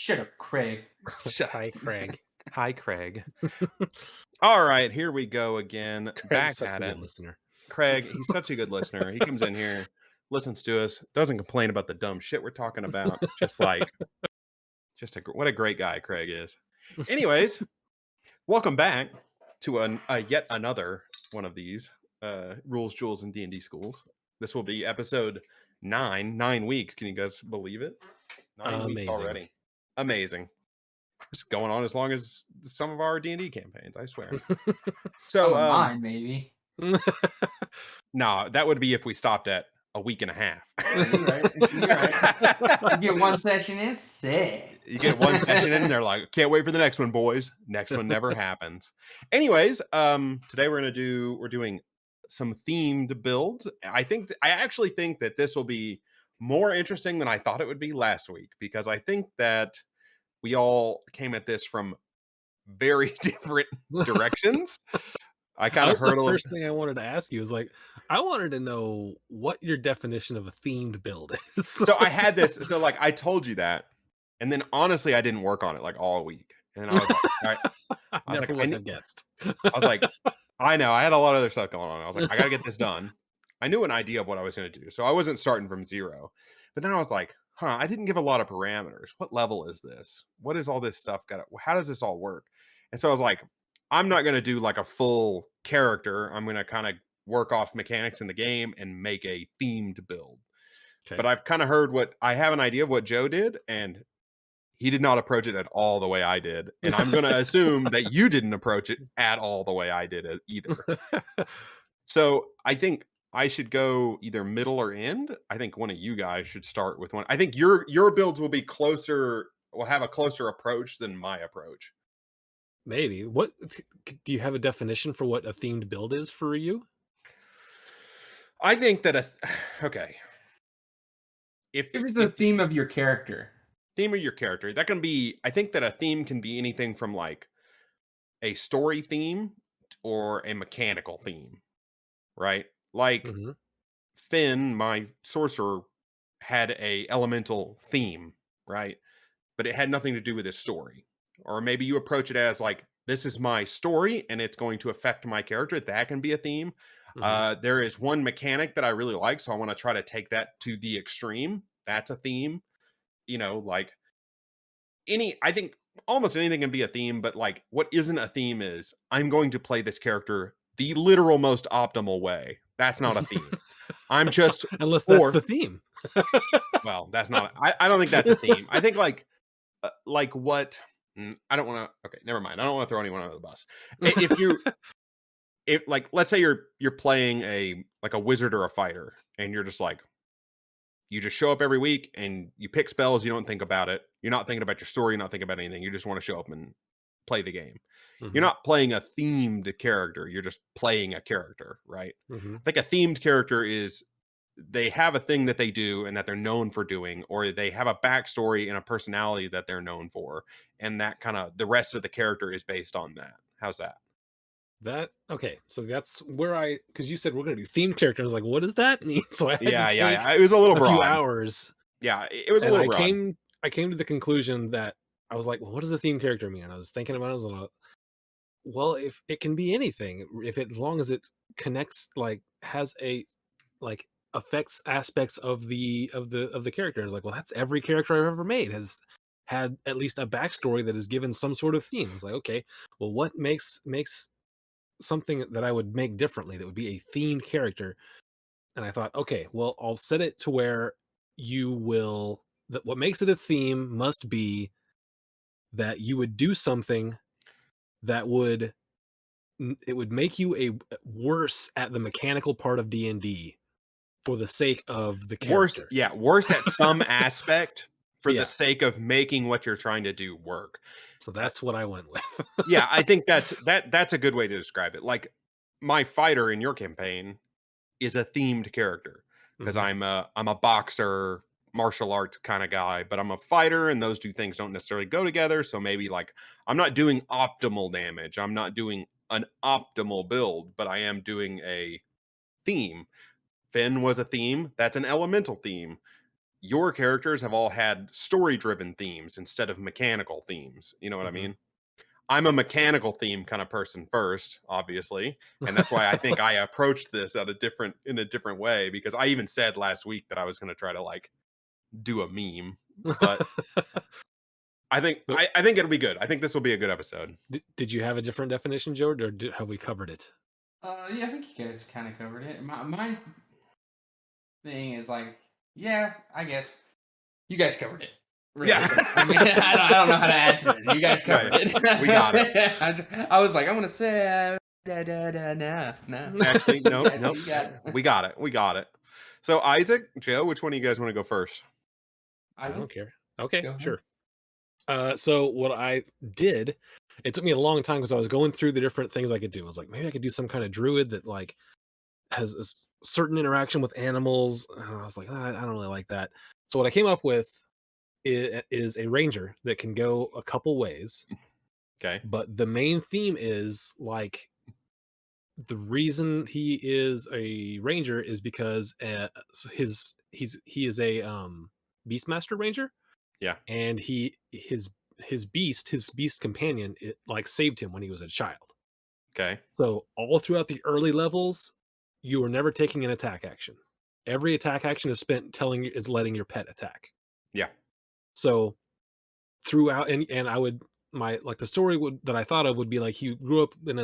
Shut up, Craig. Hi, Craig. Hi, Craig. All right, here we go again. Craig's Back such at a it. good listener. Craig, he's such a good listener. He comes in here, listens to us, doesn't complain about the dumb shit we're talking about. What a great guy Craig is. Anyways, welcome back to yet another one of these rules, jewels, and D&D schools. This will be episode 9 weeks. Can you guys believe it? 9 weeks Amazing. already. Amazing. It's going on as long as some of our D&D campaigns, I swear. Some So, of mine, maybe. no, that would be if we stopped at a week and a half. You're right. You're right. You get one session in, sick. You get one session in, and they're like, "Can't wait for the next one, boys." Next one never happens. Anyways, today we're doing some themed builds. I actually think that this will be more interesting than I thought it would be last week, because I think that we all came at this from very different directions. I kind of That was heard the a little. first thing I wanted to ask you. I wanted to know what your definition of a themed build is. So I had this. So like I told you that, and then honestly, I didn't work on it like all week, and I was like, all right. I was Never like, would have guessed. I was like, I know I had a lot of other stuff going on. I was like, I got to get this done. I knew an idea of what I was going to do, so I wasn't starting from zero. But then I was like, I didn't give a lot of parameters. What level is this? What is all this stuff got? How does this all work? And so I was like, I'm not going to do like a full character. I'm going to kind of work off mechanics in the game and make a themed build. Okay. But I've kind of heard I have an idea of what Joe did, and he did not approach it at all the way I did. And I'm going to assume that you didn't approach it at all the way I did it either. So I think I should go either middle or end. I think one of you guys should start with one. I think your builds will be closer, will have a closer approach than my approach. Maybe. What do you have a definition for what a themed build is for you? I think that okay. If it's the theme of your character. Theme of your character, that can be, I think that a theme can be anything from like a story theme or a mechanical theme, right? Like Finn, my sorcerer, had a elemental theme, right? But it had nothing to do with his story. Or maybe you approach it as like, this is my story and it's going to affect my character. That can be a theme. There is one mechanic that I really like, so I want to try to take that to the extreme. That's a theme. Like I think almost anything can be a theme, but like what isn't a theme is I'm going to play this character the literal most optimal way. That's not a theme. I'm just unless that's the theme. Well, that's not. I don't think that's a theme. I think like what. I don't want to. Okay, never mind. I don't want to throw anyone under the bus. If like, let's say you're playing a wizard or a fighter, and you're just like, you just show up every week and you pick spells. You don't think about it. You're not thinking about your story. You're not thinking about anything. You just want to show up and play the game. You're not playing a themed character. You're just playing a character, right? I think a themed character is they have a thing that they do and that they're known for doing, or they have a backstory and a personality that they're known for. And that kind of the rest of the character is based on that. How's that? Okay, so that's where because you said we're going to do themed characters. I was like, what does that mean? So I had to take It was a little broad. few hours. Yeah, it was a little broad. I came to the conclusion that I was like, well, what does a themed character mean? And I was thinking about it. I was like, well, if it can be anything, as long as it connects, like has a like affects aspects of the character. I was like, well, that's every character I've ever made has had at least a backstory that is given some sort of theme. I was like, okay, well, what makes something that I would make differently that would be a themed character? And I thought, okay, well, I'll set it to where what makes it a theme must be that you would do something that would make you a worse at the mechanical part of D&D for the sake of the character. Worse at some aspect for the sake of making what you're trying to do work. So that's what I went with. Yeah, I think that's a good way to describe it. Like my fighter in your campaign is a themed character because I'm a boxer, martial arts kind of guy, but I'm a fighter and those two things don't necessarily go together. So maybe like I'm not doing optimal damage. I'm not doing an optimal build, but I am doing a theme. Finn was a theme. That's an elemental theme. your characters have all had story-driven themes instead of mechanical themes. You know what I mean? I'm a mechanical theme kind of person first, obviously, and that's why I think I approached this in a different way, because I even said last week that I was going to try to like do a meme, but I think So- I think it'll be good. I think this will be a good episode. Did you have a different definition, Joe, or have we covered it? Yeah, I think you guys kind of covered it. My thing is like, yeah, I guess you guys covered it. Really. Yeah. I mean, I don't know how to add to it. You guys covered Right. it. We got it. I was like, I'm gonna say, no. Actually, no, Yes, nope. you got it. We got it. We got it. So Isaac, Joe, which one of you guys want to go first? I Isaac? don't care. Okay, Go ahead. sure. So what I did, it took me a long time because I was going through the different things I could do. I was like, maybe I could do some kind of druid that like has a certain interaction with animals. And I was like, I don't really like that. So what I came up with is a ranger that can go a couple ways, Okay. but the main theme is like the reason he is a ranger is because he is a beastmaster ranger. Yeah. And his beast companion, it like saved him when he was a child. Okay. So all throughout the early levels, you were never taking an attack action. Every attack action is letting your pet attack. Yeah. So throughout, and I would the story that I thought of would be like he grew up in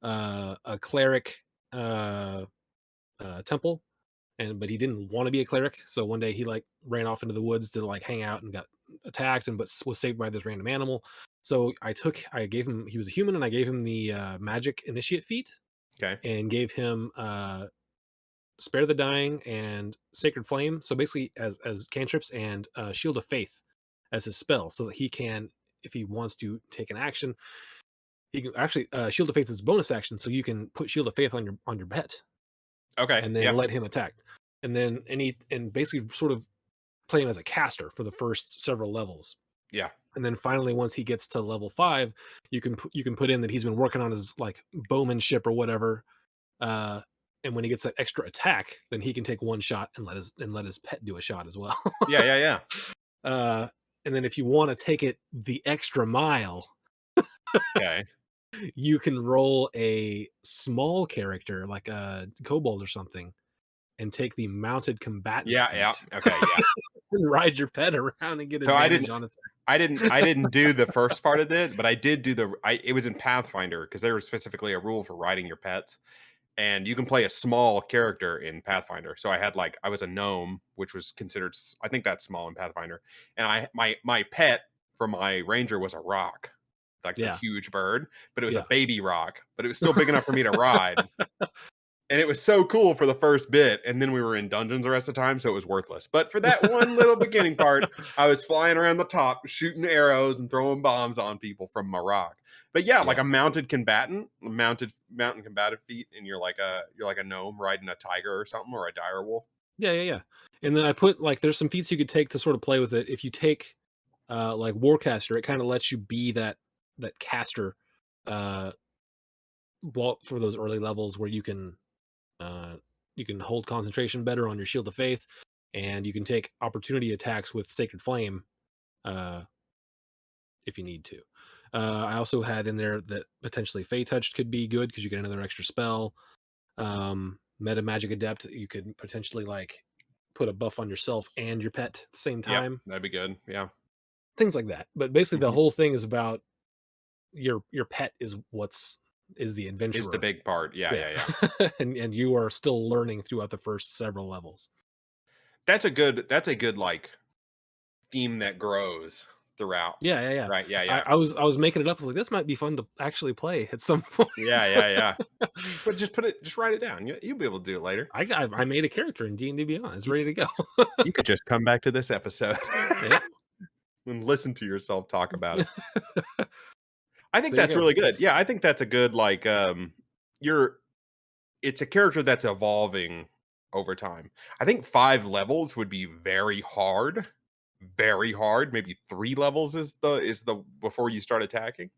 a cleric temple, but he didn't want to be a cleric. So one day he like ran off into the woods to like hang out and got attacked but was saved by this random animal. So I gave him, he was a human, and I gave him the magic initiate feat. Okay. And gave him Spare the Dying and Sacred Flame. So basically as cantrips, and Shield of Faith as his spell, so that he can, if he wants to take an action, he can actually Shield of Faith is bonus action, so you can put Shield of Faith on your pet. Okay. And then let him attack. And then and basically sort of play him as a caster for the first several levels. Yeah. And then finally, once he gets to level 5, you can put in that he's been working on his like bowmanship or whatever. And when he gets that extra attack, then he can take one shot and let his pet do a shot as well. Yeah. And then if you want to take it the extra mile, Okay. you can roll a small character like a kobold or something, and take the mounted combatant. Yeah. feat, Okay. Yeah. and ride your pet around and get So advantage on its. I didn't do the first part of it, but I did do it was in Pathfinder, because there was specifically a rule for riding your pets, and you can play a small character in Pathfinder. So I was a gnome, which was considered, I think that's small in Pathfinder, and my pet for my ranger was a rock, like the huge bird, but it was a baby rock, but it was still big enough for me to ride. And it was so cool for the first bit, and then we were in dungeons the rest of the time, so it was worthless. But for that one little beginning part, I was flying around the top, shooting arrows and throwing bombs on people from my rock. But like a mounted combatant, mountain combative feat, and you're like a gnome riding a tiger or something, or a dire wolf. Yeah. And then I put like there's some feats you could take to sort of play with it. If you take like Warcaster, it kind of lets you be that caster for those early levels where you can hold concentration better on your Shield of Faith, and you can take opportunity attacks with Sacred Flame if you need to. I also had in there that potentially Fey Touch could be good because you get another extra spell. Meta Magic Adept, you could potentially like put a buff on yourself and your pet at the same time. Yep, that'd be good. Yeah. Things like that. But basically the whole thing is about your pet is the adventurer. Is the big part. Yeah. and you are still learning throughout the first several levels. That's a good like theme that grows throughout. Yeah. Right. Yeah. I was making it up. I was like, this might be fun to actually play at some point. Yeah. But just write it down. You'll be able to do it later. I made a character in D&D Beyond. It's ready to go. You could just come back to this episode and listen to yourself talk about it. I think that's really good. Yeah, I think that's a good like it's a character that's evolving over time. I think 5 levels would be very hard. Maybe 3 levels is the before you start attacking,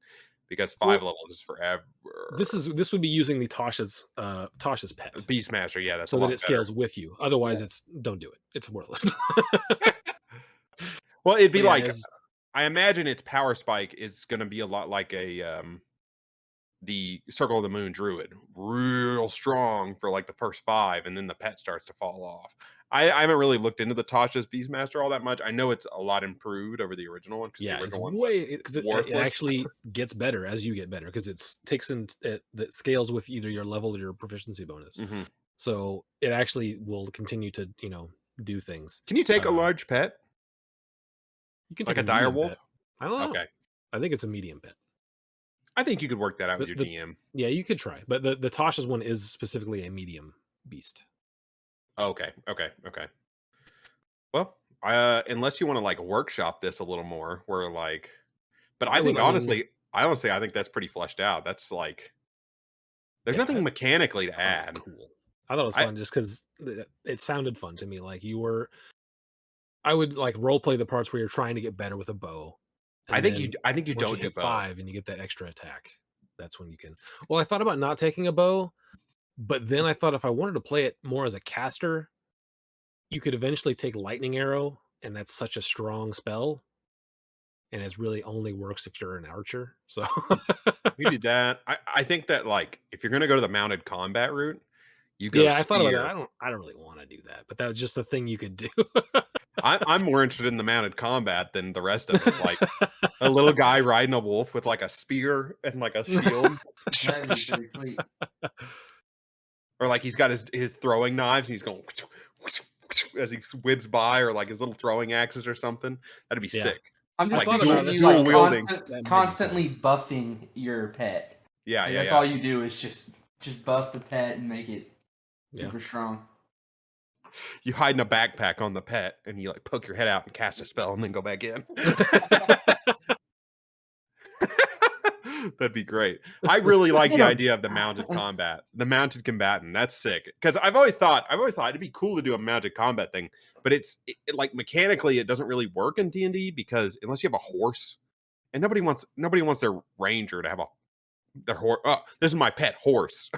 because Well, 5 levels is forever. this would be using the Tasha's pet, Beastmaster, yeah, that's so a that lot it better. scales with you. Otherwise, don't do it. It's worthless. Well, it'd be But yeah, like I imagine its power spike is going to be a lot like the Circle of the Moon Druid, real strong for like the first 5, and then the pet starts to fall off. I haven't really looked into the Tasha's Beastmaster all that much. I know it's a lot improved over the original one because the yeah, it's original one was because it worthless. actually gets better as you get better because it scales with either your level or your proficiency bonus. Mhm. So it actually will continue to do things. Can you take a large pet You can like take a a medium direwolf? pet. I don't know. Okay, I think it's a medium pet. I think you could work that out with your The- DM. Yeah, you could try, but the Tasha's one is specifically a medium beast. Okay. Well, unless you want to like workshop this a little more, where like, but I think honestly, I think that's pretty fleshed out. That's like, there's nothing mechanically to add. Cool. I thought it was fun just because it sounded fun to me. Like I would like role play the parts where you're trying to get better with a bow. I think you once don't do hit bow. 5 and you get that extra attack. That's when you can. Well, I thought about not taking a bow, but then I thought if I wanted to play it more as a caster, you could eventually take lightning arrow, and that's such a strong spell, and it really only works if you're an archer. So You did that. I think that like if you're gonna go to the mounted combat route, you go. yeah, I thought about that. I don't really want to do that, but that was just a thing you could do. I'm more interested in the mounted combat than the rest of it. Like a little guy riding a wolf with like a spear and like a shield, That'd be pretty sweet. or like he's got his throwing knives and he's going as he whips by, or like his little throwing axes or something. That'd be sick. I'm just like thinking dual wielding, constantly buffing your pet. Yeah, That's all you do is just buff the pet and make it super strong. You hide in a backpack on the pet and you like poke your head out and cast a spell and then go back in. That'd be great. I really like the idea of the mounted combatant. That's sick. Because I've always thought it'd be cool to do a mounted combat thing, but it like mechanically it doesn't really work in D&D because unless you have a horse, and nobody wants their ranger to have their horse. Oh, this is my pet horse.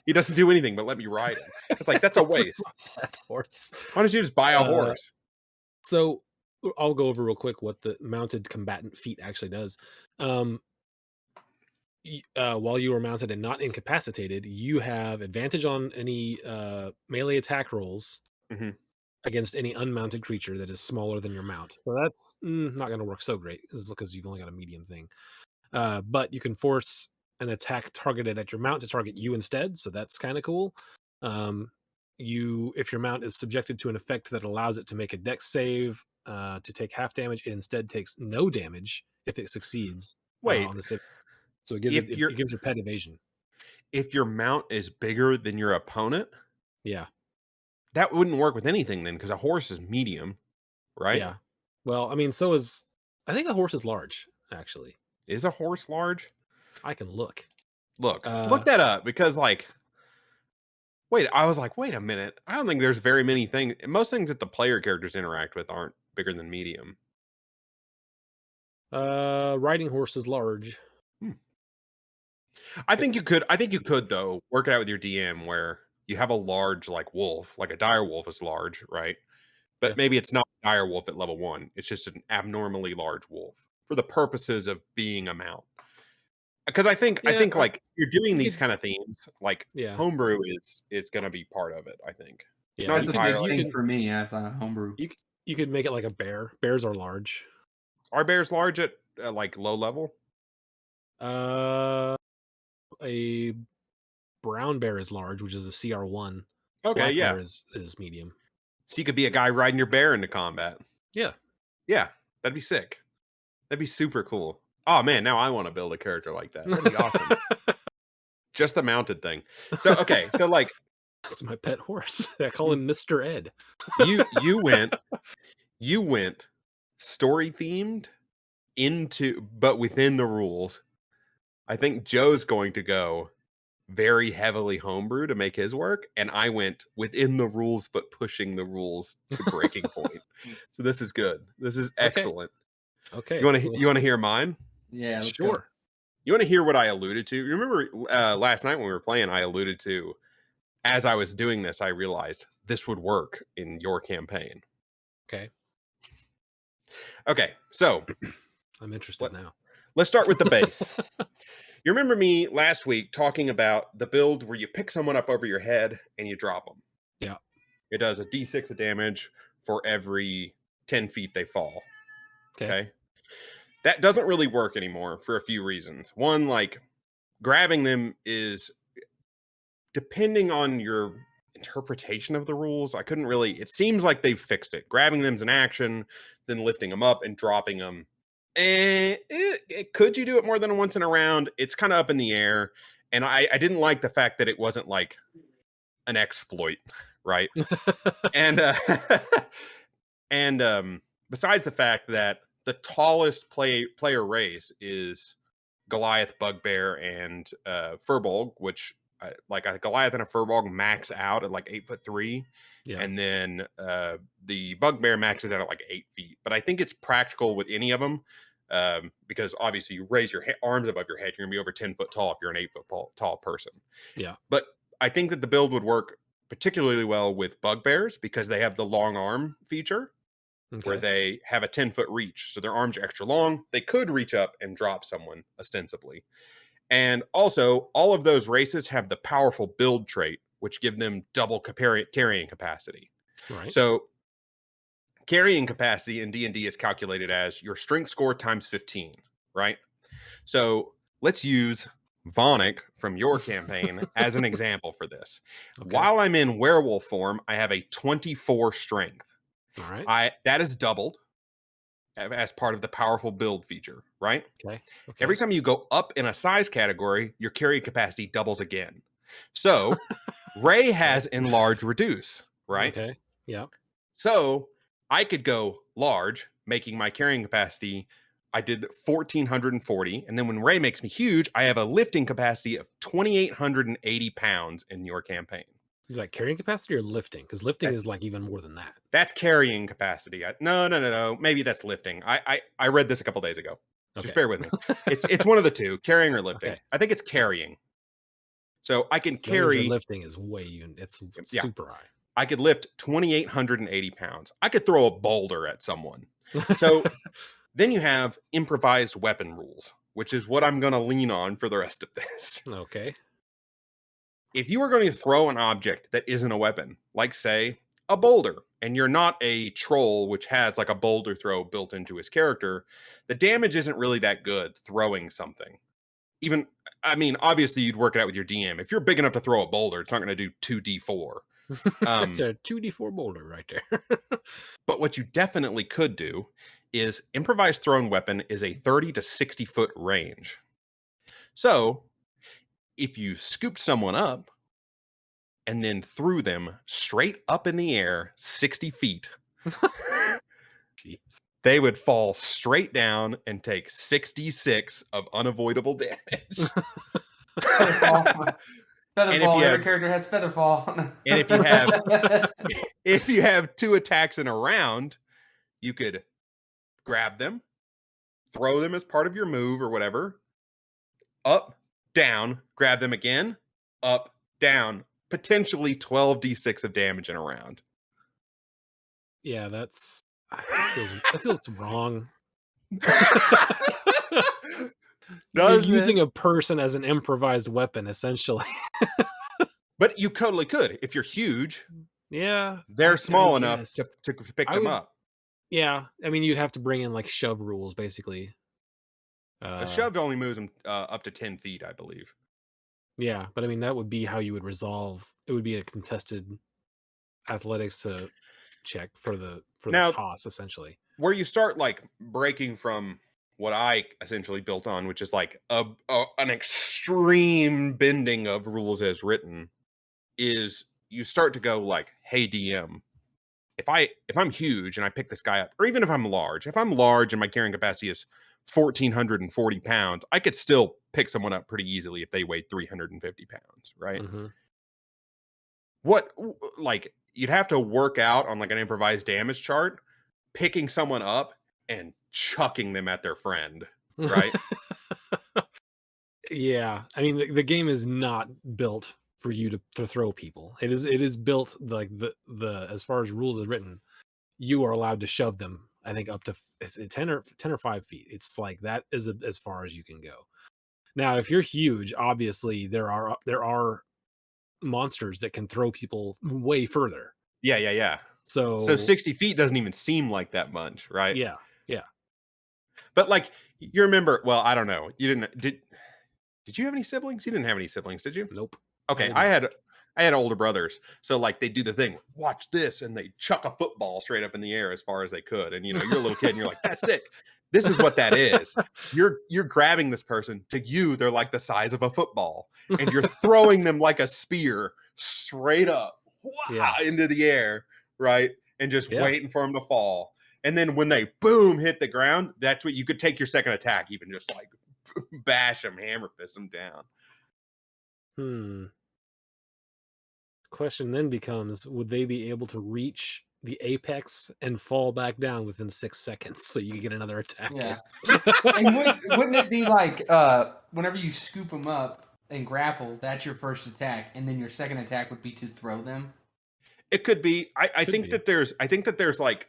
He doesn't do anything but let me ride him. It's like that's a waste. Horse. Why don't you just buy a horse? So I'll go over real quick what the mounted combatant feat actually does. While you are mounted and not incapacitated, you have advantage on any melee attack rolls against any unmounted creature that is smaller than your mount. So that's not going to work so great because you've only got a medium thing. But you can force an attack targeted at your mount to target you instead. So that's kind of cool. If your mount is subjected to an effect that allows it to make a dex save to take half damage, it instead takes no damage if it succeeds. On the save. So it gives your pet evasion. If your mount is bigger than your opponent, that wouldn't work with anything then, because a horse is medium, right? Yeah. Well, I mean, I think a horse is large, actually. Is a horse large? I can look. Look that up, because like, I was like, wait a minute. I don't think there's very many things. Most things that the player characters interact with aren't bigger than medium. Riding horse is large. I think you could though work it out with your DM where you have a large like wolf, like a dire wolf is large, right? But maybe it's not a dire wolf at level 1. It's just an abnormally large wolf for the purposes of being a mount. Because I think like you're doing these kind of themes, like homebrew is going to be part of it. I think. Yeah, not entirely for me as a homebrew. You could make it like a bear. Bears are large. Are bears large at like low level? A brown bear is large, which is a CR1. Okay, Black bear is medium. So you could be a guy riding your bear into combat. Yeah, that'd be sick. That'd be super cool. Oh man, now I want to build a character like that. That'd be awesome. Just the mounted thing. So okay, so like that's my pet horse. I call him Mr. Ed. you went story themed but within the rules. I think Joe's going to go very heavily homebrew to make his work, and I went within the rules but pushing the rules to breaking point. So this is good. This is excellent. Okay. You want to hear mine? Yeah, sure. You want to hear what I alluded to? You remember last night when we were playing, I alluded to, as I was doing this, I realized this would work in your campaign. Okay. Okay, so I'm interested now. Let's start with the base. You remember me last week talking about the build where you pick someone up over your head and you drop them. Yeah. It does a d6 of damage for every 10 feet they fall. Okay. That doesn't really work anymore for a few reasons. One, like grabbing them is, depending on your interpretation of the rules, I couldn't really, it seems like they've fixed it. Grabbing them's an action, then lifting them up and dropping them. Could you do it more than once in a round? It's kind of up in the air. And I didn't like the fact that it wasn't like an exploit, right? and besides the fact that the tallest player race is Goliath, Bugbear, and Furbolg, which like a Goliath and a Furbolg max out at like 8'3", and then the Bugbear maxes out at like 8 feet. But I think it's practical with any of them because obviously you raise your arms above your head, you're gonna be over 10 foot tall if you're an 8 foot tall person. Yeah, but I think that the build would work particularly well with Bugbears because they have the long arm feature. Where they have a 10-foot reach. So their arms are extra long. They could reach up and drop someone, ostensibly. And also, all of those races have the powerful build trait, which give them double carrying capacity. Right. So carrying capacity in D&D is calculated as your strength score times 15, right? So let's use Vonic from your campaign as an example for this. While I'm in werewolf form, I have a 24 strength. All right. That is doubled as part of the powerful build feature, right? Okay. Every time you go up in a size category, your carrying capacity doubles again. So Ray has enlarge reduce, right? Okay. Yeah. So I could go large, making my carrying capacity. I did 1,440. And then when Ray makes me huge, I have a lifting capacity of 2,880 pounds in your campaign. Is that carrying capacity or lifting? Because lifting is like even more than that. That's carrying capacity. No. Maybe that's lifting. I read this a couple days ago. Just bear with me. It's one of the two, carrying or lifting. Okay. I think it's carrying. So I can carry. Lifting is it's super high. I could lift 2,880 pounds. I could throw a boulder at someone. So then you have improvised weapon rules, which is what I'm going to lean on for the rest of this. Okay. If you are going to throw an object that isn't a weapon, like say a boulder, and you're not a troll, which has like a boulder throw built into his character, the damage isn't really that good throwing something. Even, I mean, obviously you'd work it out with your DM. If you're big enough to throw a boulder, it's not going to do 2d4. It's a 2d4 boulder right there. But what you definitely could do is improvised thrown weapon is a 30 to 60 foot range. So if you scoop someone up and then threw them straight up in the air 60 feet, they would fall straight down and take 66 of unavoidable damage. Featherfall. Every character has Featherfall. And if you have 2 attacks in a round, you could grab them, throw them as part of your move or whatever, up, down, grab them again, up, down, potentially 12d6 of damage in a round. Yeah, that feels wrong. You're using a person as an improvised weapon, essentially. But you totally could. If you're huge, yeah, they're small enough to pick them up. Yeah, I mean, you'd have to bring in like shove rules, basically. A shove only moves them up to 10 feet, I believe. Yeah, but I mean, that would be how you would resolve. It would be a contested athletics check for the toss, essentially. Where you start like breaking from what I essentially built on, which is like an extreme bending of rules as written, is you start to go like, hey DM, if I'm huge and I pick this guy up, or even if I'm large and my carrying capacity is 1,440 pounds, I could still pick someone up pretty easily if they weighed 350 pounds, right? Mm-hmm. What, like, you'd have to work out on like an improvised damage chart, picking someone up and chucking them at their friend, right? Yeah, I mean the game is not built for you to throw people. It is built like the as far as rules is written, you are allowed to shove them. I think up to 10 or 5 feet. It's like that is as far as you can go. Now, if you're huge, obviously there are monsters that can throw people way further. Yeah. So So 60 feet doesn't even seem like that much, right? yeah, But like you remember, well, I don't know. You did you have any siblings? You didn't have any siblings, did you? nope. Okay, did I not. had older brothers. So like they do the thing, watch this, and they chuck a football straight up in the air as far as they could. And you're a little kid and you're like, that's sick. This is what that is. You're grabbing this person. To you, they're like the size of a football. And you're throwing them like a spear straight up Yeah. into the air, right? And just Yeah. waiting for them to fall. And then when they boom hit the ground, that's what you could take your second attack, even just like bash them, hammer fist them down. Question then becomes, would they be able to reach the apex and fall back down within 6 seconds so you get another attack? Yeah. And wouldn't it be like whenever you scoop them up and grapple, that's your first attack, and then your second attack would be to throw them? It could be. I Could think be. that there's like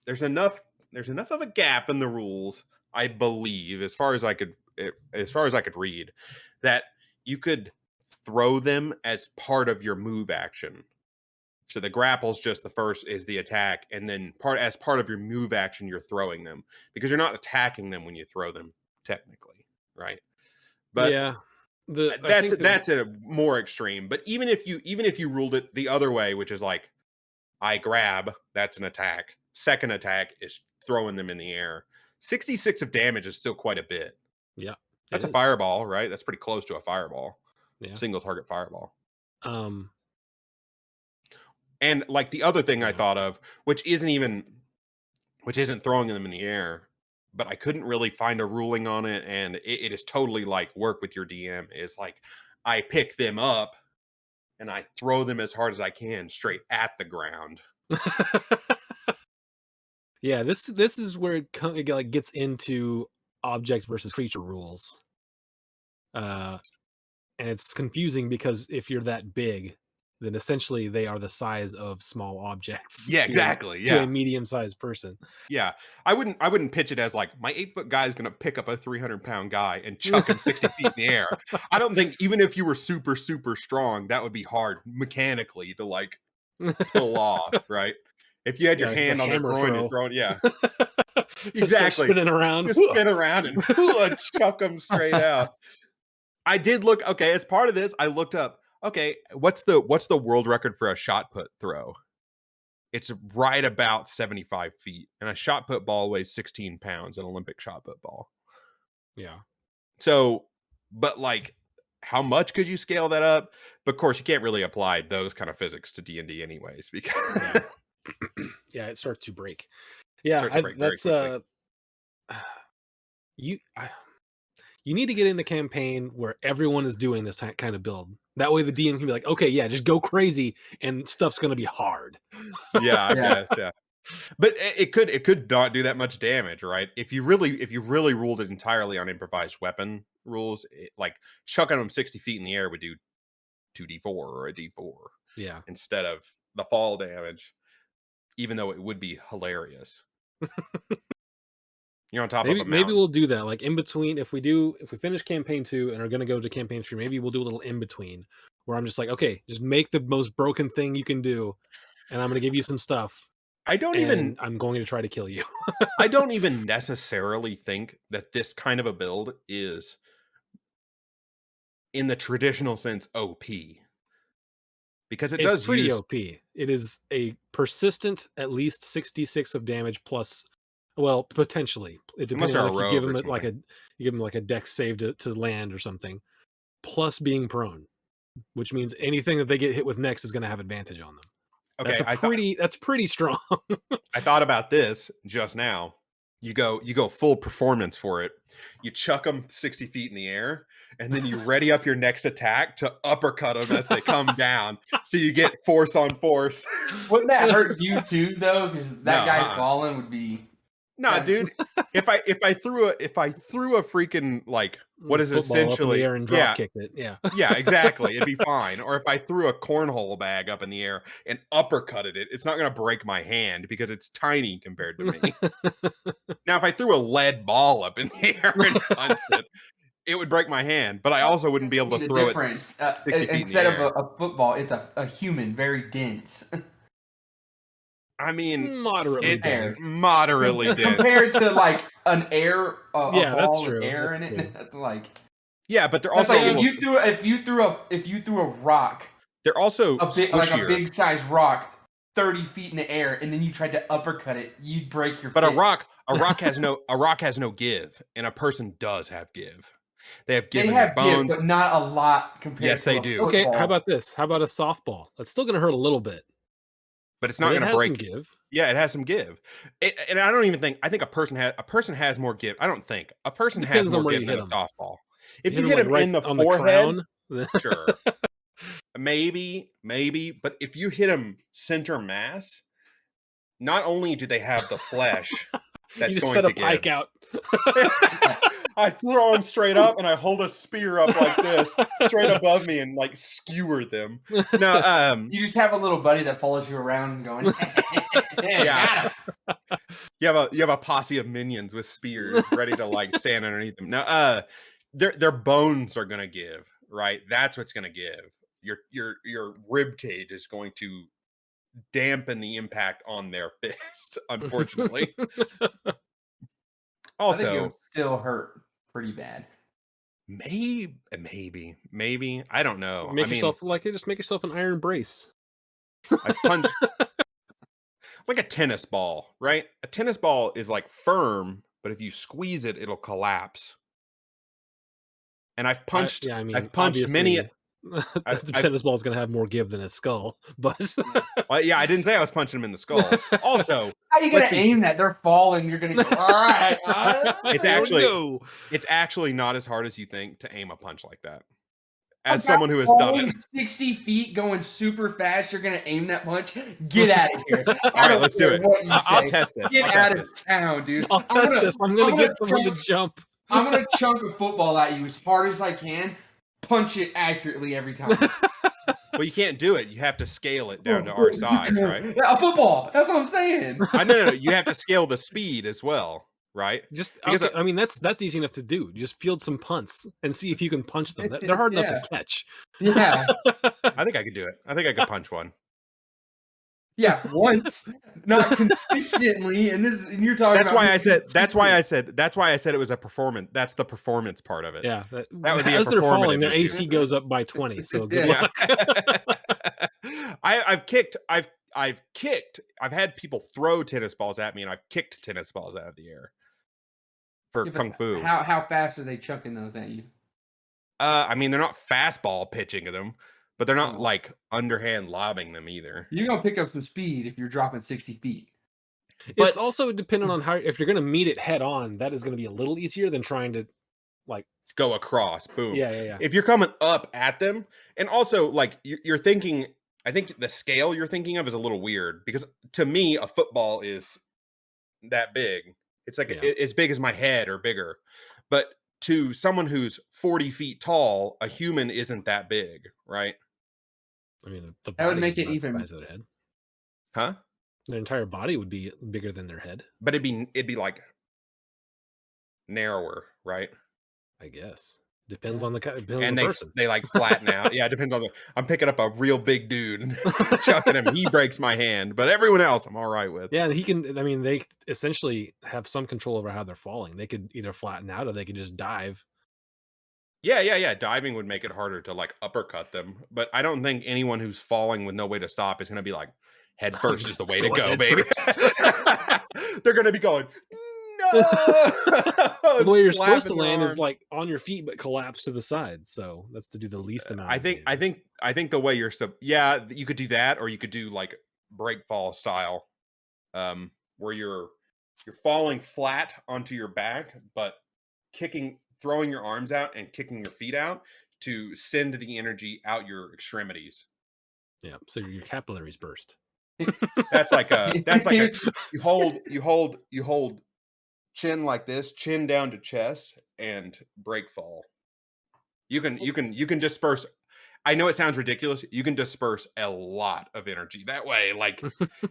there's enough of a gap in the rules, I believe, as far as I could read, that you could throw them as part of your move action. So the grapple's just the first is the attack, and then as part of your move action, you're throwing them because you're not attacking them when you throw them, technically, right? But yeah. that's a more extreme. But even if you ruled it the other way, which is like I grab, that's an attack. Second attack is throwing them in the air. 66 of damage is still quite a bit. Yeah. That's a fireball, right? That's pretty close to a fireball. Yeah. Single target fireball. And like the other thing I thought of, which isn't throwing them in the air, but I couldn't really find a ruling on it, and it is totally like work with your DM, is like I pick them up and I throw them as hard as I can straight at the ground. Yeah, this is where it like gets into object versus creature rules. And it's confusing because if you're that big, then essentially they are the size of small objects. Yeah, exactly. To a medium-sized person. Yeah, I wouldn't pitch it as like my 8-foot guy is going to pick up a 300-pound guy and chuck him 60 feet in the air. I don't think even if you were super super strong, that would be hard mechanically to like pull off, right? If you had your hand on their groin and throw it, yeah, exactly, spinning around, just spin around and chuck them straight out. I did look. Okay, as part of this, I looked up. Okay, what's the world record for a shot put throw? It's right about 75 feet, and a shot put ball weighs 16 pounds. An Olympic shot put ball. Yeah. So, but like, how much could you scale that up? But of course, you can't really apply those kind of physics to D&D, anyways, because yeah, it starts to break. Yeah, that's you need to get in the campaign where everyone is doing this kind of build. That way the DM can be like, okay, yeah, just go crazy and stuff's going to be hard. Yeah, I guess, yeah. But it could not do that much damage, right? If you really ruled it entirely on improvised weapon rules, like chucking them 60 feet in the air would do 2d4 or a d4. Yeah. Instead of the fall damage, even though it would be hilarious. You're on top of a mountain. Maybe we'll do that. Like in between, if we finish campaign 2 and are going to go to campaign 3, maybe we'll do a little in between where I'm just like, okay, just make the most broken thing you can do, and I'm going to give you some stuff. I'm going to try to kill you. I don't even necessarily think that this kind of a build is, in the traditional sense, OP. Because it's pretty OP. It is a persistent, at least 66 of damage plus. Well, potentially. It depends on if you give him like a dex save to land or something. Plus being prone, which means anything that they get hit with next is going to have advantage on them. Okay, that's pretty strong. I thought about this just now. You go full performance for it. You chuck them 60 feet in the air, and then you ready up your next attack to uppercut them as they come down. So you get force on force. Wouldn't that hurt you too, though? Because that guy falling would be. Nah, Yeah. dude. If I threw a freaking like what is Football up in the essentially air and drop kicked it. Yeah. yeah, exactly. It'd be fine. Or if I threw a cornhole bag up in the air and uppercutted it, it's not going to break my hand because it's tiny compared to me. Now, if I threw a lead ball up in the air and punched it, it would break my hand. But I also wouldn't be able to The throw difference. it 60 feet in the Instead of air. a football, it's a human, very dense. I mean, Moderately it's dense. moderately dense. Compared to like an air, a Yeah, that's ball with true. air That's in true. it. That's like Yeah, but they're that's also like a little, if you threw a rock, they're also a big like a squishier. big size rock, 30 feet in the air, and then you tried to uppercut it, you'd break your. But a fist. rock has no give, and a person does have give. They have give They in their have give, bones. but not a lot compared Yes, to they a do. Okay, football. how about this? How about a softball? That's still going to hurt a little bit, But it's but not it going to has some break. give. Yeah, it has some give. And I don't even think. I think a person has more give. I don't think a person has Depends on more where give you than hit a 'em. softball. If you him, hit like, him right in the on forehead, the crown. sure, maybe. But if you hit him center mass, not only do they have the flesh that's You just going set a to pike give. out. I throw them straight up and I hold a spear up like this, straight above me, and like skewer them. No, You just have a little buddy that follows you around going, Yeah. got him. you have a posse of minions with spears ready to like stand underneath them. Now, their bones are gonna give, right? That's what's gonna give. Your rib cage is going to dampen the impact on their fist, unfortunately. I think it Also, would still hurt pretty bad. maybe I don't know. Make I mean, yourself just make yourself an iron brace. I've punched like a tennis ball, right? A tennis ball is like firm, but if you squeeze it, it'll collapse. And I've punched Yeah, I mean, I've punched many obviously, I've, the I've tennis ball is going to have more give than a skull, but well, yeah, I didn't say I was punching him in the skull. Also, How are you going let's to be- aim that? They're falling. You're going to go, all right. It's There we actually- go. it's actually not as hard as you think to aim a punch like that. A As guy someone who has done falling it. 60 feet going super fast, you're going to aim that punch? Get out of here. All right, let's do it. I'll test this. Get I'll out test of this. town, dude. I'll test this. I'm going to get someone chunk, to jump. I'm going to chunk a football at you as hard as I can. Punch it accurately every time. Well, you can't do it. You have to scale it down to our size, right? A football. That's what I'm saying. No. You have to scale the speed as well, right? Just Because okay, I mean that's easy enough to do. Just field some punts and see if you can punch them. They're hard enough to catch. Yeah. I think I could do it. I think I could punch one. Yeah, once, not consistently, and you're talking. That's about why I said. That's why I said it was a performance. That's the performance part of it. Yeah, That would be a as they're falling, their performative issue. AC goes up by 20. So good Yeah. luck. I've kicked. I've had people throw tennis balls at me, and I've kicked tennis balls out of the air for Yeah, but kung fu. How fast are they chucking those at you? I mean, they're not fastball pitching at them, but they're not Oh. like underhand lobbing them either. You're gonna pick up some speed if you're dropping 60 feet. It's also dependent on how if you're going to meet it head on. That is going to be a little easier than trying to like Go across, boom. yeah. If you're coming up at them, and also like you're thinking, I think the scale you're thinking of is a little weird because to me, a football is that big. It's like Yeah. as big as my head or bigger. But to someone who's 40 feet tall, a human isn't that big, right? I mean, the That would body make is it about the even- size of their head. Huh? Their entire body would be bigger than their head, But it'd be like narrower, right? I guess. Depends on the depends on And the person. they like flatten out. Yeah, it depends on I'm picking up a real big dude and chucking him. He breaks my hand, but everyone else I'm all right with. Yeah, and he can. I mean, they essentially have some control over how they're falling. They could either flatten out or they could just dive. Yeah. Diving would make it harder to like uppercut them, but I don't think anyone who's falling with no way to stop is going to be like head first is the way to Going go, head baby. They're going to be going, no. The way you're supposed to Flapping their land is arms. like on your feet but collapse to the side. So that's to do the least amount. I of think damage. the way you're you could do that, or you could do like break fall style, where you're falling flat onto your back, but throwing your arms out and kicking your feet out to send the energy out your extremities. Yeah. So your capillaries burst. That's like you hold chin like this, chin down to chest, and break fall. You can disperse. I know it sounds ridiculous. You can disperse a lot of energy that way. Like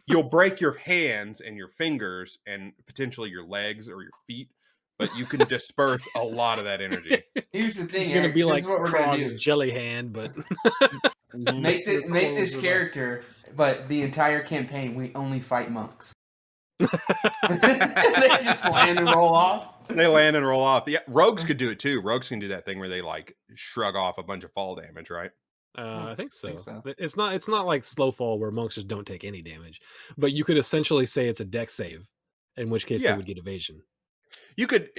you'll break your hands and your fingers and potentially your legs or your feet, but you can disperse a lot of that energy. Here's the thing, You're gonna Eric. be This like is what we're gonna Krog's do. jelly hand, but Make your make clothes this are like- character, but the entire campaign we only fight monks. They just land and roll off. They land and roll off. Yeah, rogues could do it too. Rogues can do that thing where they like shrug off a bunch of fall damage, right? I think so. think so. But it's not like slow fall where monks just don't take any damage. But you could essentially say it's a dex save, in which case Yeah. they would get evasion. You could,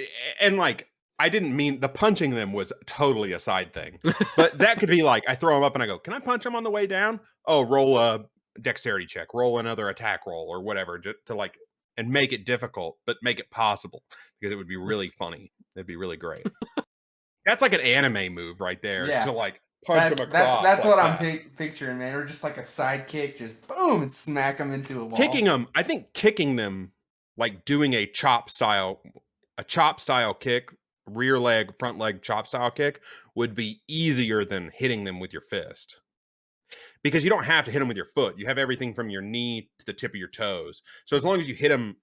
and like, I didn't mean the punching them was totally a side thing, but that could be like, I throw them up and I go, can I punch them on the way down? Oh, roll a dexterity check, roll another attack roll or whatever, just to like, and make it difficult, but make it possible because it would be really funny. It'd be really great. That's like an anime move right there Yeah. to like punch them across. That's like what I'm that. picturing, man. Or just like a sidekick, just boom, and smack them into a wall. Kicking them, I think kicking them, like doing a chop style kick, rear leg, front leg chop style kick would be easier than hitting them with your fist. Because you don't have to hit them with your foot. You have everything from your knee to the tip of your toes. So as long as you hit them,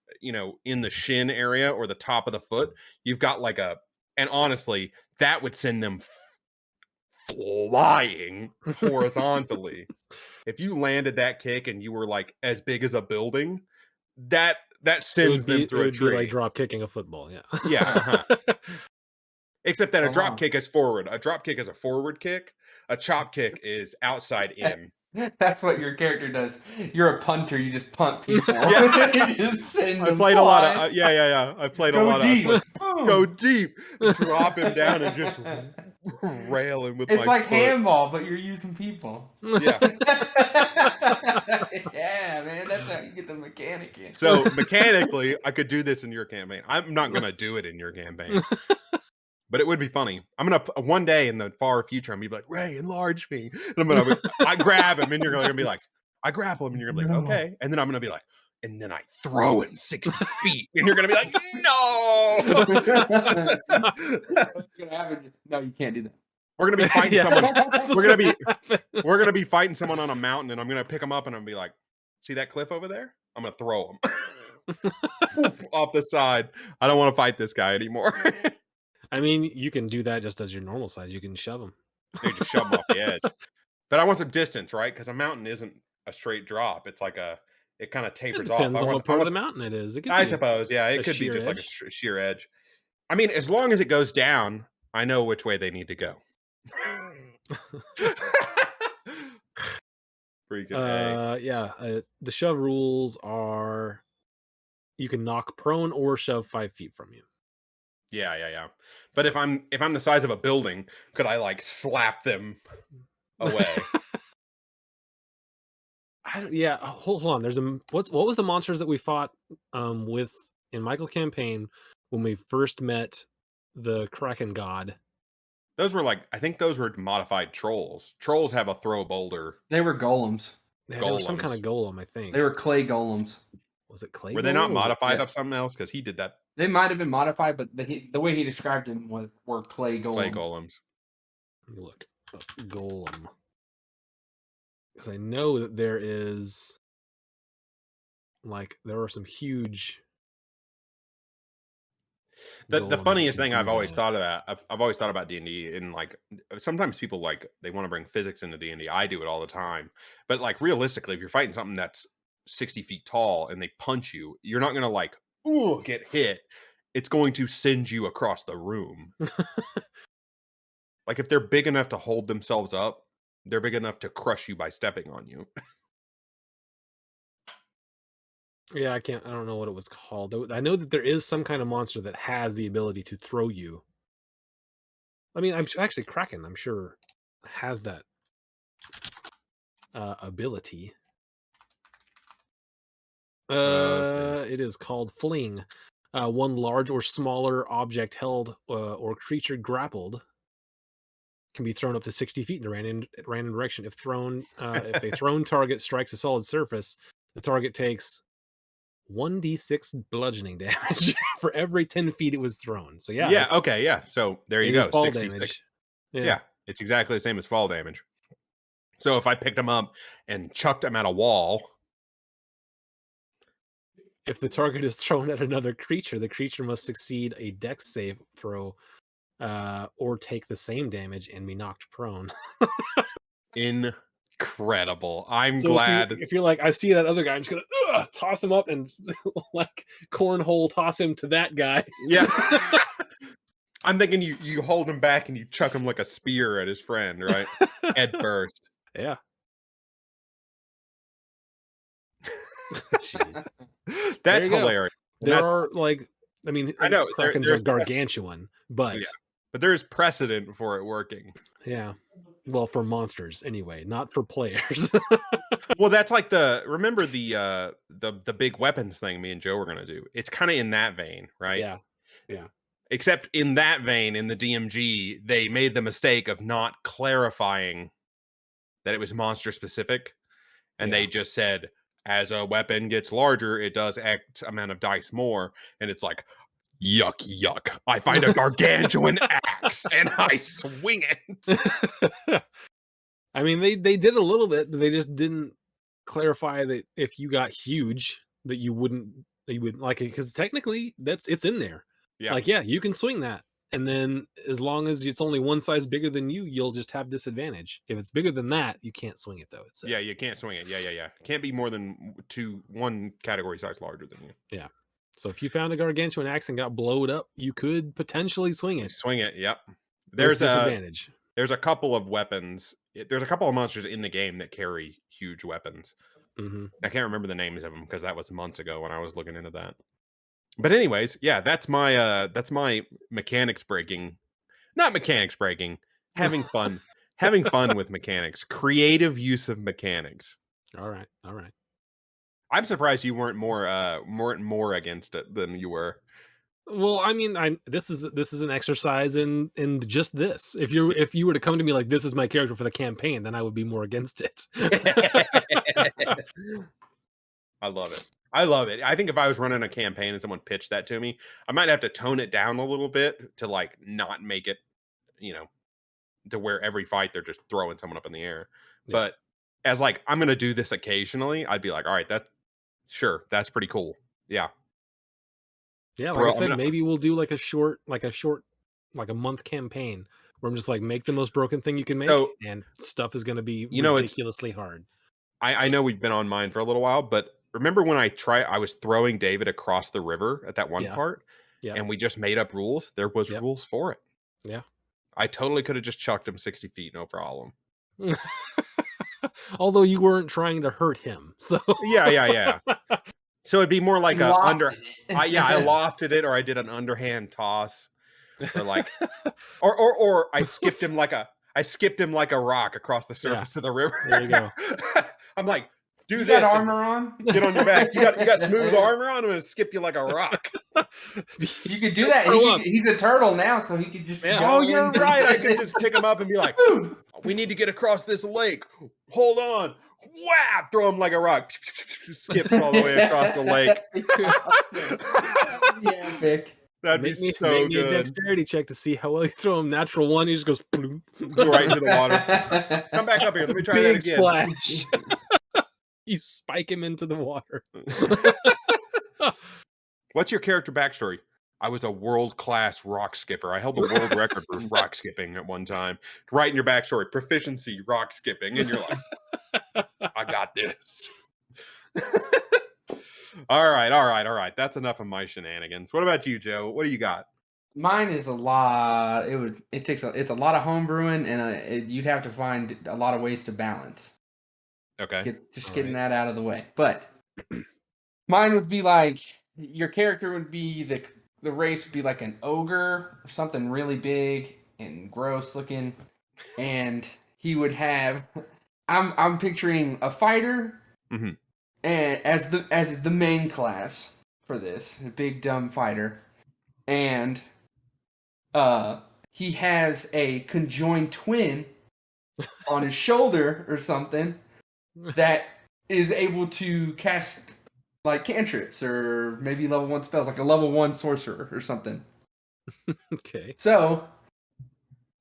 in the shin area or the top of the foot, you've got like and honestly, that would send them flying horizontally. If you landed that kick and you were like as big as a building, that sends them through a tree. It would be like drop kicking a football, yeah. Yeah. Except that a Come drop on. kick is forward. A drop kick is a forward kick. A chop kick is outside in. That's what your character does. You're a punter. You just punt people. Yeah. You just send I them played a lot of flying. yeah. I played a Go lot deep. of Boom. go deep, drop him down and just rail him with It's my like foot. handball, but you're using people. Yeah. Yeah, man, that's how you get the mechanic in. So mechanically, I could do this in your campaign. I'm not gonna do it in your campaign. But it would be funny. I'm gonna one day in the far future, I'm gonna be like, Ray, enlarge me. And I grab him, and you're gonna be like, I grapple him, and you're gonna be like, okay. And then I'm gonna be like, and then I throw him 60 feet, and you're gonna be like, no. What's gonna happen? No, you can't do that. We're gonna be fighting Yeah. someone. That's We're what's gonna happen. We're gonna be fighting someone on a mountain, and I'm gonna pick them up, and I'm gonna be like, see that cliff over there? I'm gonna throw him off the side. I don't want to fight this guy anymore. I mean, you can do that just as your normal size. You can shove them. They just shove him off the edge. But I want some distance, right? Because a mountain isn't a straight drop. It's like it kind of It tapers off. depends on what part of the mountain it is. It could I be suppose, yeah, it a could be sheer just like a edge. sheer edge. I mean, as long as it goes down, I know which way they need to go. Freaking A. The shove rules are you can knock prone or shove 5 feet from you. Yeah. But if I'm the size of a building, could I like slap them away? Hold on. There's what was the monsters that we fought with in Michael's campaign when we first met the Kraken god? Those were I think those were modified trolls. Trolls have a throw boulder. They were golems. Yeah, there was some Golems. kind of golem, I think. They were clay golems. Was it clay? Were they golem not or was it- modified yeah. of something else? Because he did that They might have been modified, but the way he described them were clay golems. clay golems. Let me look up golem. Because I know that there are some huge. The golems that funniest can thing do I've always that. thought about, I've always thought about D&D, and sometimes people they want to bring physics into D&D. I do it all the time, but realistically, if you're fighting something that's 60 feet tall and they punch you, you're not gonna get hit. It's going to send you across the room. If they're big enough to hold themselves up, they're big enough to crush you by stepping on you. Yeah, I don't know what it was called. I know that there is some kind of monster that has the ability to throw you. I mean, I'm actually Kraken, I'm sure, has that ability. It is called Fling. One large or smaller object held or creature grappled can be thrown up to 60 feet in a random direction. If a thrown target strikes a solid surface, the target takes 1d6 bludgeoning damage for every 10 feet it was thrown. So yeah, Yeah. Okay. Yeah. So there you it go. is fall 66. damage. Yeah. It's exactly the same as fall damage. So if I picked him up and chucked him at a wall, If the target is thrown at another creature, the creature must succeed a dex save throw or take the same damage and be knocked prone. incredible. I'm So glad. if you're like, I see that other guy, I'm just gonna toss him up and like cornhole toss him to that guy. Yeah. I'm thinking you hold him back and you chuck him like a spear at his friend, right? Head first. Yeah. Jeez. That's you go. hilarious. There are like, I mean, I know, Krakens are there's gargantuan, but Yeah. But there's precedent for it working. yeah. Well, for monsters anyway, not for players. Well, that's like remember the big weapons thing me and Joe were gonna do. It's kind of in that vein, right? Yeah. Yeah. Except in that vein, in the DMG, they made the mistake of not clarifying that it was monster specific. And they just said, as a weapon gets larger, it does X amount of dice more. And it's like, yuck, yuck. I find a gargantuan axe and I swing it. I mean, they did a little bit, but they just didn't clarify that if you got huge, that you wouldn't like it, because technically it's in there. Yeah. Like, yeah, you can swing that. And then as long as it's only one size bigger than you, you'll just have disadvantage. If it's bigger than that, you can't swing it though. It says. Yeah, you can't swing it. Yeah. It can't be more than one category size larger than you. Yeah. So if you found a gargantuan axe and got blowed up, you could potentially swing it. Swing it. Yep. There's disadvantage. There's a couple of weapons. There's a couple of monsters in the game that carry huge weapons. Mm-hmm. I can't remember the names of them because that was months ago when I was looking into that. But anyways, yeah, that's my mechanics breaking. Not mechanics breaking. Having fun. Having fun with mechanics. Creative use of mechanics. All right. I'm surprised you weren't more against it than you were. Well, I mean, this is an exercise in just this. If you were to come to me like this is my character for the campaign, then I would be more against it. I love it. I think if I was running a campaign and someone pitched that to me, I might have to tone it down a little bit to like not make it, to where every fight they're just throwing someone up in the air. Yeah. But as like I'm gonna do this occasionally, I'd be like, all right, that's pretty cool. Yeah. Yeah, like I said, maybe we'll do like a month campaign where I'm just like make the most broken thing you can make, and stuff is gonna be ridiculously hard. I know we've been on mine for a little while, but remember when I was throwing David across the river at that one part, and we just made up rules? There was rules for it. Yeah. I totally could have just chucked him 60 feet, no problem. Although you weren't trying to hurt him, so yeah. So it'd be more like I lofted it, or I did an underhand toss, or like, or I skipped him like a rock across the surface of the river. There you go. I'm like, you got armor on? Get on your back. You got smooth armor on. I'm gonna skip you like a rock. You could do that. He's a turtle now, so he could just. Yeah. Oh, you're right. I could just pick him up and be like, "We need to get across this lake. Hold on." Wow! Throw him like a rock. Skips all the way across the lake. Yeah, Vic. That'd be so good. Make me a dexterity check to see how well you throw him. Natural 1, he just goes go right into the water. Come back up here. Let me try that again. Splash. You spike him into the water. What's your character backstory? I was a world-class rock skipper. I held the world record for rock skipping at one time. Right in your backstory, proficiency rock skipping, and you're like, I got this. All right. That's enough of my shenanigans. What about you, Joe? What do you got? Mine is a lot. It's a lot of homebrewing, and you'd have to find a lot of ways to balance. Okay. Getting that out of the way. But mine would be like your character would be the race would be like an ogre or something really big and gross looking, and he would have. I'm picturing a fighter, and as the main class for this, a big dumb fighter, and he has a conjoined twin on his shoulder or something that is able to cast like cantrips or maybe level 1 spells, like a level 1 sorcerer or something. Okay. So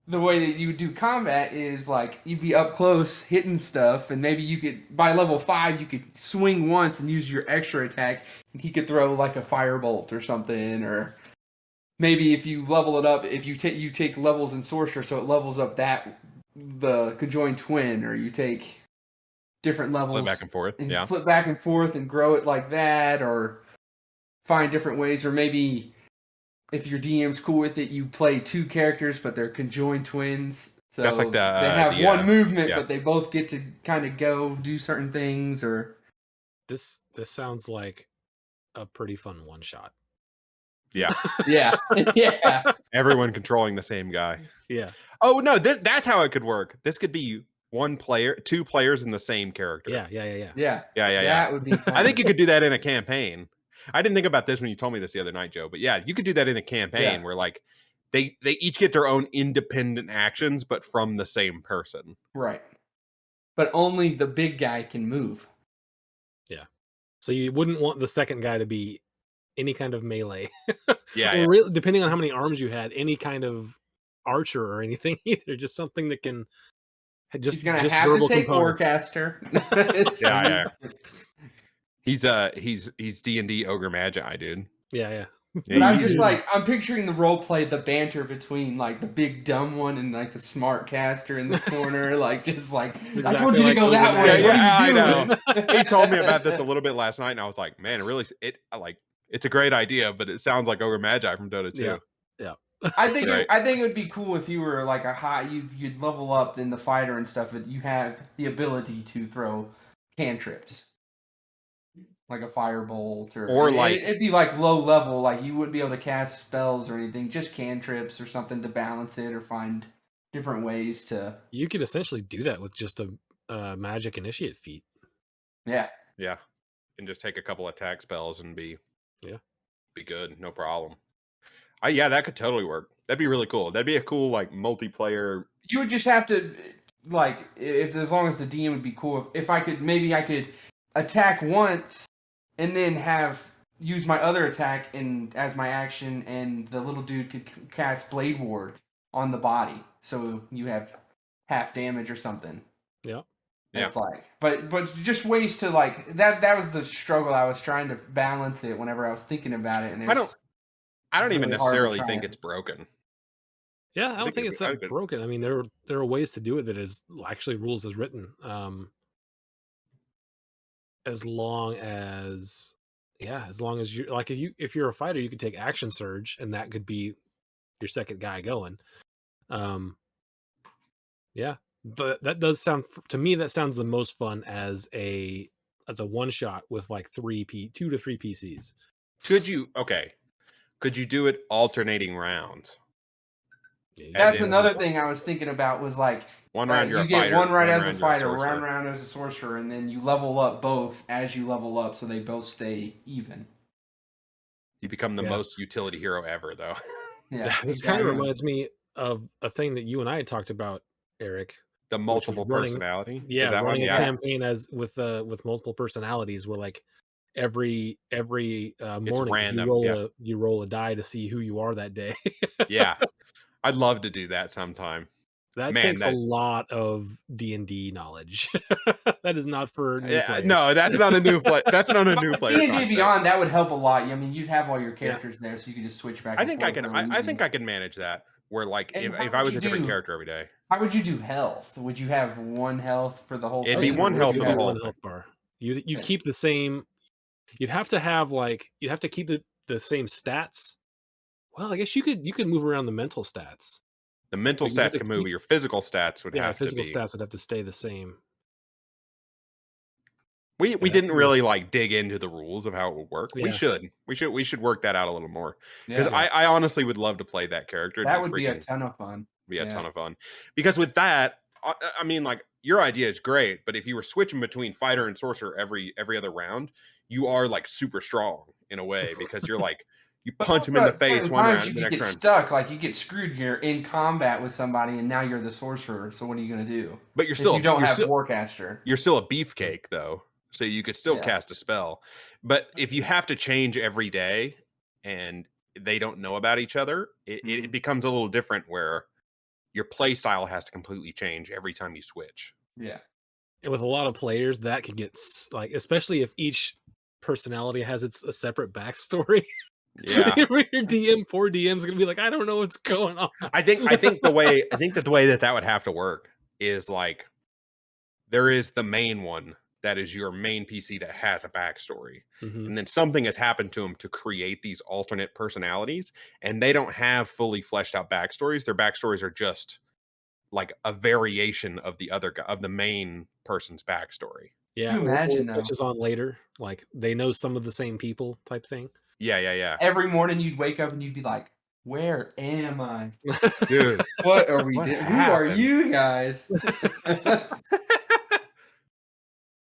the way that you would do combat is like you'd be up close hitting stuff, and maybe you could by level 5 you could swing once and use your extra attack, and he could throw like a firebolt or something, or maybe if you level it up, if you take levels in sorcerer, so it levels up the conjoined twin, or you take different levels, flip back and forth, flip back and forth and grow it like that, or find different ways, or maybe if your DM's cool with it, you play 2 characters, but they're conjoined twins. So that's like they have one movement, but they both get to kind of go do certain things. Or this sounds like a pretty fun one shot. Yeah. Yeah. Yeah. Everyone controlling the same guy. Yeah. Oh no, that's how it could work. This could be 1 player, 2 players in the same character. Yeah. That would be fun. I think you could do that in a campaign. I didn't think about this when you told me this the other night, Joe. But yeah, you could do that in a campaign where like they each get their own independent actions, but from the same person. Right. But only the big guy can move. Yeah. So you wouldn't want the second guy to be any kind of melee. Yeah. Or really, depending on how many arms you had, any kind of archer or anything either. Just something that can He's gonna have to take Warcaster. Yeah. He's D&D Ogre Magi, dude. Yeah. But I'm just like, I'm picturing the role play, the banter between like the big dumb one and like the smart caster in the corner, like just like Exactly, I told you to go that way. Yeah, what are you I doing? know. He told me about this a little bit last night, and I was like, man, it's a great idea, but it sounds like Ogre Magi from Dota 2. Yeah. I think it would be cool if you were like you'd level up in the fighter and stuff, and you have the ability to throw cantrips. Like a firebolt, or like it'd be like low level, like you wouldn't be able to cast spells or anything, just cantrips or something to balance it, or find different ways to. You could essentially do that with just a magic initiate feat. Yeah, and just take a couple attack spells and be good, no problem. That could totally work. That'd be really cool. That'd be a cool like multiplayer. You would just have to like as long as the DM would be cool. If I could attack once. And then use my other attack as my action, and the little dude could cast Blade Ward on the body, so you have half damage or something. Yeah. It's like, but just ways to like that. That was the struggle. I was trying to balance it whenever I was thinking about it, and I don't even necessarily think it's broken. Yeah, I don't think it's that broken. I mean, there are ways to do it that is actually rules as written. As long as you like, if you're a fighter, you could take action surge, and that could be your second guy going. But that does sound to me, that sounds the most fun as a one shot with like 2 to 3 PCs. Could you do it alternating rounds? That's another thing I was thinking about, was like 1 round you're a get fighter, 1 round as a fighter, 1 round as a sorcerer, and then you level up both as you level up, so they both stay even. You become the most utility hero ever, though. Yeah, this kind of reminds me of a thing that you and I had talked about, Eric. The multiple personality. Yeah, running a campaign with multiple personalities, where like every morning random, you roll a die to see who you are that day. Yeah. I'd love to do that sometime. That takes a lot of D&D knowledge. That is not for new players. No, that's not a new play. That's not a new player. D&D Beyond, that would help a lot. I mean, you'd have all your characters there, so you could just switch back. I think I can manage that. Where like if I was a different character every day. How would you do health? Would you have 1 health for the whole? It'd be 1 health for the whole health bar. You keep the same. You'd have to keep the same stats. Well, I guess you could move around the mental stats. The mental stats can move, but your physical stats would have to be. Physical stats would have to stay the same. We didn't really like dig into the rules of how it would work. Yeah. We should work that out a little more, because I honestly would love to play that character. That would be a ton of fun. Be a ton of fun, because with that, I mean, like, your idea is great, but if you were switching between fighter and sorcerer every other round, you are like super strong in a way, because you're like. You punch him in the face 1 round, the next get round. Stuck, like you get screwed. You're in combat with somebody, and now you're the sorcerer. So what are you going to do? But you don't have Warcaster. You're still a beefcake, though. So you could still cast a spell. But if you have to change every day and they don't know about each other, it becomes a little different where your play style has to completely change every time you switch. Yeah. And with a lot of players, that can get like, especially if each personality has a separate backstory. Yeah. Your poor DM's gonna be like, I don't know what's going on. I think the way that would have to work is like there is the main one that is your main PC that has a backstory. And then something has happened to them to create these alternate personalities, and they don't have fully fleshed out backstories. Their backstories are just like a variation of the main person's backstory. Yeah, Can you imagine which is on later. Like they know some of the same people type thing. Yeah. Every morning you'd wake up and you'd be like, "Where am I, dude? What are we doing? Who are you guys?"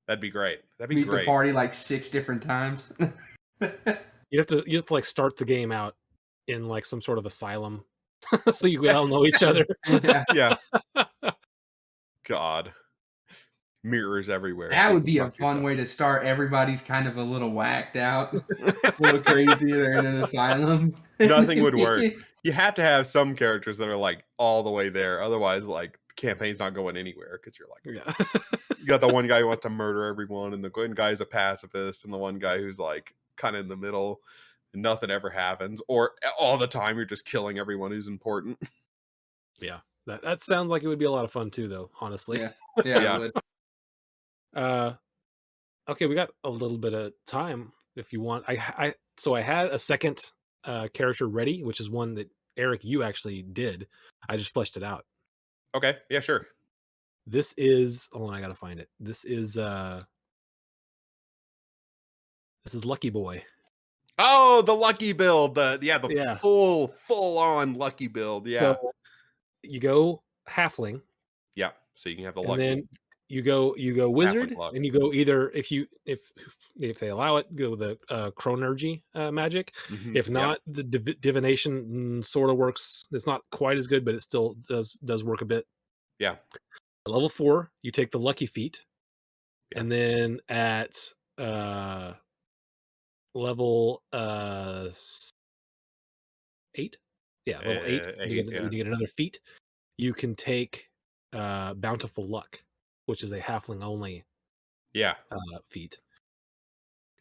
That'd be great. That'd be Meet great. the party like 6 different times. You have to like start the game out in like some sort of asylum, so you all know each other. Yeah. God. Mirrors everywhere. That would be a fun way to start. Everybody's kind of a little whacked out, a little crazy. They're in an asylum. Nothing would work. You have to have some characters that are like all the way there. Otherwise, like the campaign's not going anywhere because you're like, you got the one guy who wants to murder everyone, and the one guy's a pacifist, and the one guy who's like kind of in the middle, and nothing ever happens. Or all the time you're just killing everyone who's important. Yeah. That sounds like it would be a lot of fun too, though, honestly. Yeah. It would. Okay, we got a little bit of time if you want. So I had a second character ready, which is one that Eric, you actually did. I just fleshed it out. Okay, yeah, sure. This is, hold on, I gotta find it. This is Lucky Boy. Oh, the Lucky build. The full on Lucky build. Yeah. So you go halfling. Yeah. So you can have the and Lucky. Then you go wizard, and you go either if they allow it, go the chronergy magic. If not, the divination sort of works. It's not quite as good, but it still does work a bit. Yeah. At level 4, you take the lucky feat, and then at level 8, level 8, you get another feat. You can take bountiful luck, which is a halfling only feat.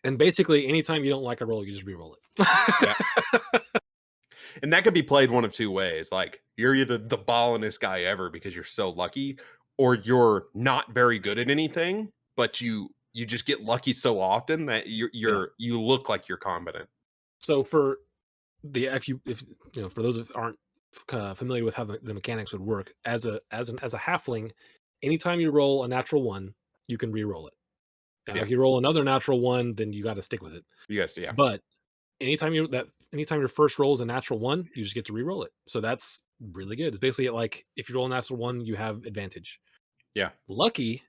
And basically anytime you don't like a roll, you just re-roll it. Yeah. And that could be played one of two ways. Like you're either the ballinest guy ever because you're so lucky, or you're not very good at anything, but you just get lucky so often that you look like you're competent. So for the if you know, for those that aren't familiar with how the mechanics would work, as a halfling, anytime you roll a natural 1, you can re-roll it. If you roll another natural 1, then you got to stick with it. Yes, yeah. But anytime your first roll is a natural 1, you just get to re-roll it. So that's really good. It's basically like if you roll a natural 1, you have advantage. Yeah. Lucky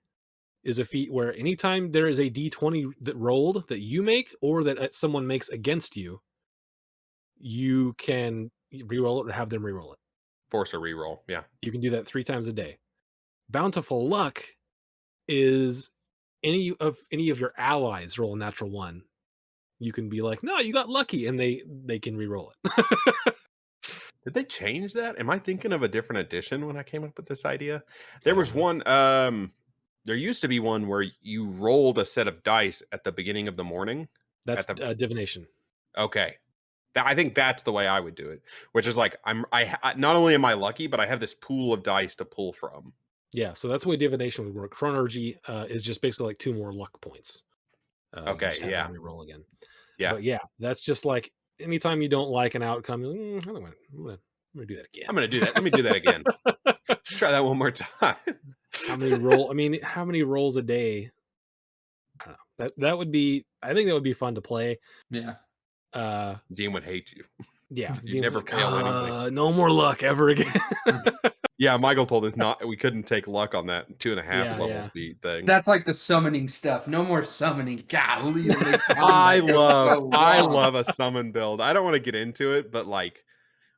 is a feat where anytime there is a d20 that rolled that you make or that someone makes against you, you can re-roll it or have them re-roll it. Force a re-roll. Yeah. You can do that 3 times a day. Bountiful luck is any of your allies roll a natural 1. You can be like, no, you got lucky, and they can re-roll it. Did they change that? Am I thinking of a different edition when I came up with this idea? There was one. There used to be one where you rolled a set of dice at the beginning of the morning. That's divination. Okay. I think that's the way I would do it, which is like I not only am I lucky, but I have this pool of dice to pull from. Yeah, so that's the way divination would work. Chronergy is just basically like 2 more luck points. Okay, yeah. Re-roll again. Yeah, but yeah, that's just like anytime you don't like an outcome, I'm gonna do that again. I'm gonna do that. Let me do that again. Try that one more time. How many rolls a day? I don't know. That would be. I think that would be fun to play. Yeah. Dean would hate you. Yeah, you never fail anything. No more luck ever again. Yeah, Michael told us we couldn't take luck on that 2.5 level feat thing. That's like the summoning stuff. No more summoning. Golly, I love a summon build. I don't want to get into it, but like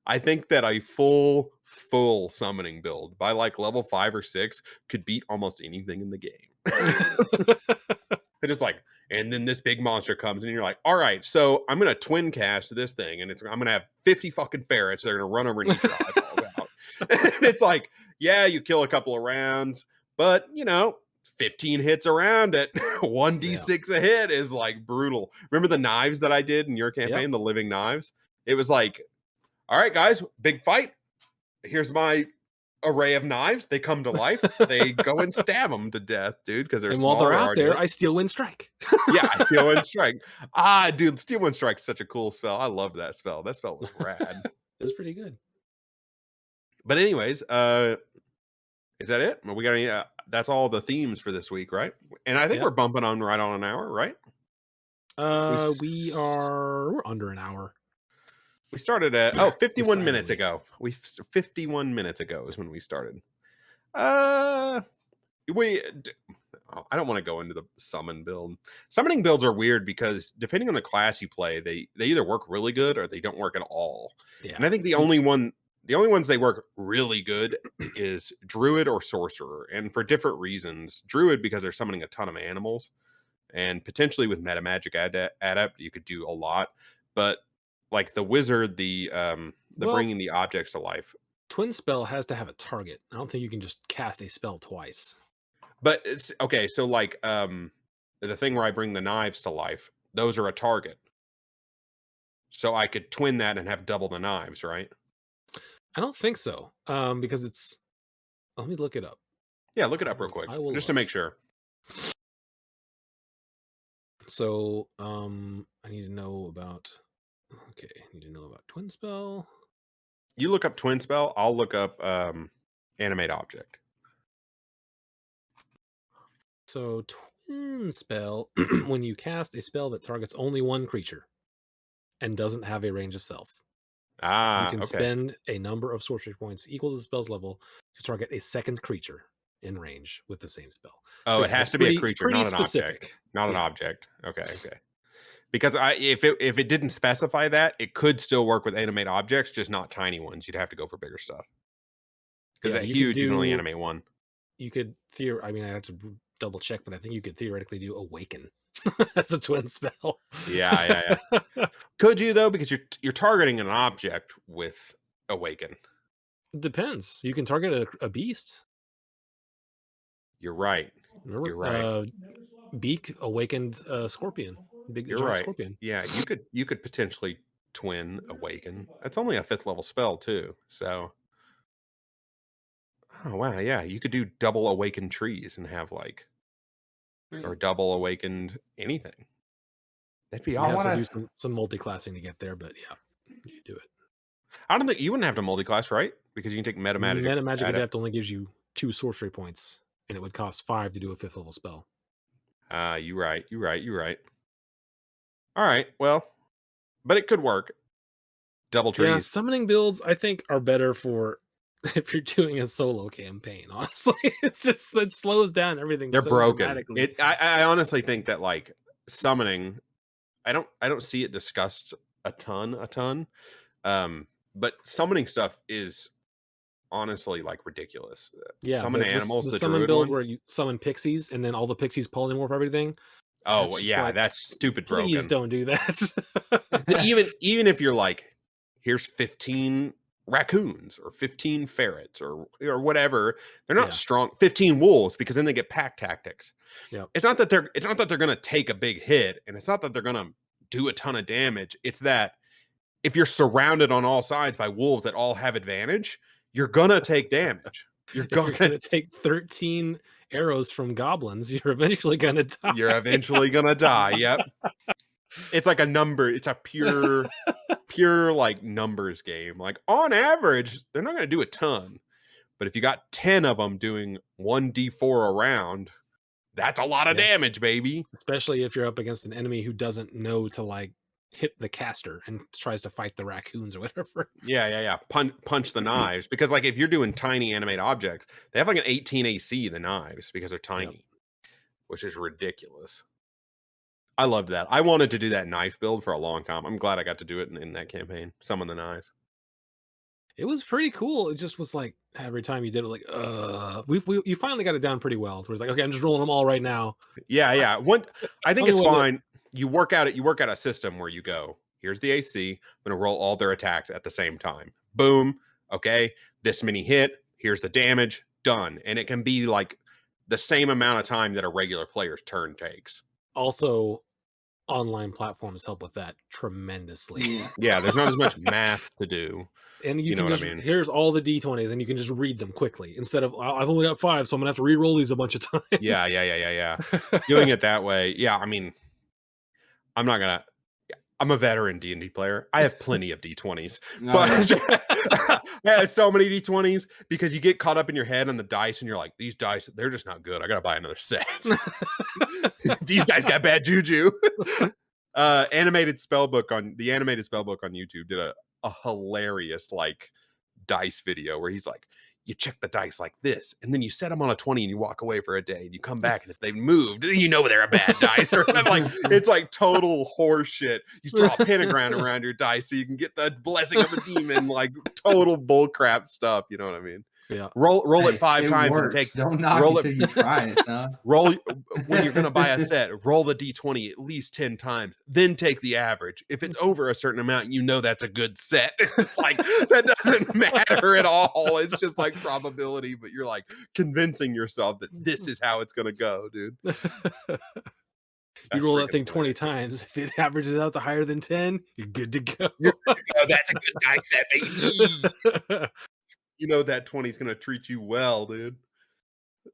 I think that a full summoning build by like level 5 or 6 could beat almost anything in the game. It's just like, and then this big monster comes, and you're like, all right, so I'm gonna twin cast this thing, and I'm gonna have 50 fucking ferrets that are gonna run over and eat your eyeballs out. And it's like, yeah, you kill a couple of rounds, but 15 hits around at 1d6 a hit is like brutal. Remember the knives that I did in your campaign, the living knives? It was like, all right, guys, big fight. Here's my array of knives. They come to life. They go and stab them to death, dude, because they're And while smaller. they're out there, I Steel Wind Strike. Yeah, Steel Wind Strike. Dude, Steel Wind Strike's such a cool spell. I loved that spell. That spell was rad. It was pretty good. But anyways, is that it? We got any? That's all the themes for this week, right? And I think we're bumping on right on an hour, right? We're under an hour. We started at 51 minutes ago. 51 minutes ago is when we started. I don't want to go into the summon build. Summoning builds are weird because depending on the class you play, they either work really good or they don't work at all. Yeah. And I think the only ones they work really good is Druid or Sorcerer, and for different reasons. Druid because they're summoning a ton of animals, and potentially with Meta Magic Adept you could do a lot. But like the Wizard, the bringing the objects to life. Twin spell has to have a target. I don't think you can just cast a spell twice. But it's okay. So like the thing where I bring the knives to life, those are a target. So I could twin that and have double the knives, right? I don't think so. Because it's. Let me look it up. Yeah, look it up real quick, just to make sure. So I need to know about. Okay, I need to know about Twin Spell. You look up Twin Spell. I'll look up Animate Object. So Twin Spell, when you cast a spell that targets only one creature and doesn't have a range of self, you can spend a number of sorcery points equal to the spell's level to target a second creature in range with the same spell. Oh, so it has to be a creature, not an object. Not an object. Okay. Because if it didn't specify that, it could still work with animate objects, just not tiny ones. You'd have to go for bigger stuff. Because that huge, you can only animate one. You could I have to double check, but I think you could theoretically do Awaken as a twin spell. Yeah. Could you though? Because you're targeting an object with Awaken. Depends. You can target a beast. You're right. Remember, you're right. Beak awakened Scorpion. Big giant Scorpion. Yeah, you could potentially twin Awaken. That's only a 5th level spell too. So, oh wow, yeah, you could do double awakened trees and have like, or double awakened anything. That'd be awesome. You have to do some multi-classing to get there, but yeah, you could do it. I don't think you wouldn't have to multi-class, right? Because you can take Meta Magic. Meta Magic Adept only gives you 2 sorcery points, and it would cost 5 to do a 5th level spell. You're right. All right, well, but it could work. Double trees. Yeah, summoning builds I think are better for if you're doing a solo campaign. Honestly, it slows down everything. They're so broken. I honestly think that like summoning, I don't see it discussed a ton. But summoning stuff is honestly like ridiculous. Yeah, summon animals. The summon build where you summon pixies and then all the pixies polymorph everything. Oh well, yeah, like, that's stupid. Please don't do that. even if you're like, here's 15 raccoons or 15 ferrets or whatever, they're not strong. 15 wolves, because then they get pack tactics. Yeah, it's not that they're gonna take a big hit, and it's not that they're gonna do a ton of damage. It's that if you're surrounded on all sides by wolves that all have advantage, you're gonna take damage. You're gonna take 13 arrows from goblins. You're eventually gonna die. You're eventually gonna die. Yep. It's like a number. It's a pure like numbers game. Like on average, they're not gonna do a ton, but if you got 10 of them doing 1d4 a round, that's a lot of damage, baby. Especially if you're up against an enemy who doesn't know to like hit the caster and tries to fight the raccoons or whatever. Yeah. Punch the knives, because like if you're doing tiny animate objects, they have like an 18 AC, the knives, because they're tiny, which is ridiculous. I loved that. I wanted to do that knife build for a long time. I'm glad I got to do it in that campaign. Summon the knives. It was pretty cool. It just was like every time you did it was like, you finally got it down pretty well. It was like, okay, I'm just rolling them all right now. Yeah, yeah. I Tell think me it's when fine. You work out a system where you go, here's the AC. I'm gonna roll all their attacks at the same time. Boom. Okay. This many hit. Here's the damage. Done. And it can be like the same amount of time that a regular player's turn takes. Also, online platforms help with that tremendously. Yeah. Yeah, there's not as much math to do. And you You know can what I just mean? here's all the d20s, and you can just read them quickly instead of I've only got 5, so I'm gonna have to re-roll these a bunch of times. Yeah. Doing it that way. Yeah, I mean, I'm not gonna. I'm a veteran D&D player. I have plenty of D20s, Oh, but yeah. I have so many D20s because you get caught up in your head on the dice, and you're like, these dice, they're just not good. I gotta buy another set. These dice got bad juju. Animated spellbook on YouTube did a hilarious like dice video where he's like, you check the dice like this, and then you set them on a 20 and you walk away for a day and you come back, and if they moved, then you know they're a bad dice. Or like it's like total horse shit. You draw a pentagram around your dice so you can get the blessing of a demon, like total bullcrap stuff. You know what I mean? Yeah. Roll Hey, it 5 it times works. and take Don't knock roll it it till you try it. Huh? roll when you're gonna buy a set, roll the d20 at least 10 times, then take the average. If it's over a certain amount, you know that's a good set. It's like that doesn't matter at all. It's just like probability, but you're like convincing yourself that this is how it's gonna go, dude. You That's roll that freaking thing 20 hilarious. times. If it averages out to higher than 10, you're good to go. Oh, that's a good dice set, baby. You know that 20 is gonna treat you well, dude.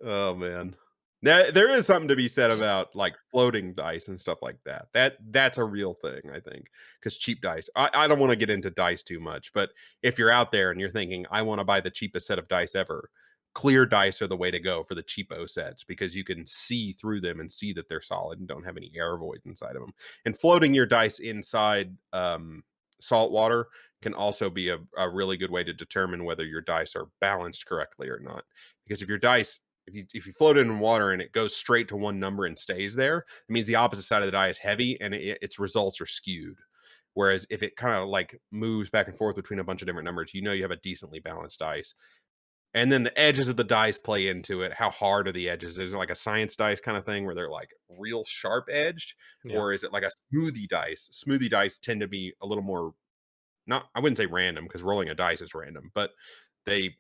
Oh man. Now, there is something to be said about like floating dice and stuff like that. That's a real thing, I think. Because cheap dice. I don't want to get into dice too much, but if you're out there and you're thinking, I want to buy the cheapest set of dice ever, clear dice are the way to go for the cheapo sets because you can see through them and see that they're solid and don't have any air void inside of them. And floating your dice inside salt water can also be a really good way to determine whether your dice are balanced correctly or not. Because if your dice if you float it in water and it goes straight to one number and stays there, it means the opposite side of the die is heavy and its results are skewed. Whereas if it kind of like moves back and forth between a bunch of different numbers, you know you have a decently balanced dice. And then the edges of the dice play into it. How hard are the edges? Is it like a science dice kind of thing where they're like real sharp edged? Yeah. Or is it like a smoothie dice? Smoothie dice tend to be a little more, not, I wouldn't say random because rolling a dice is random, but the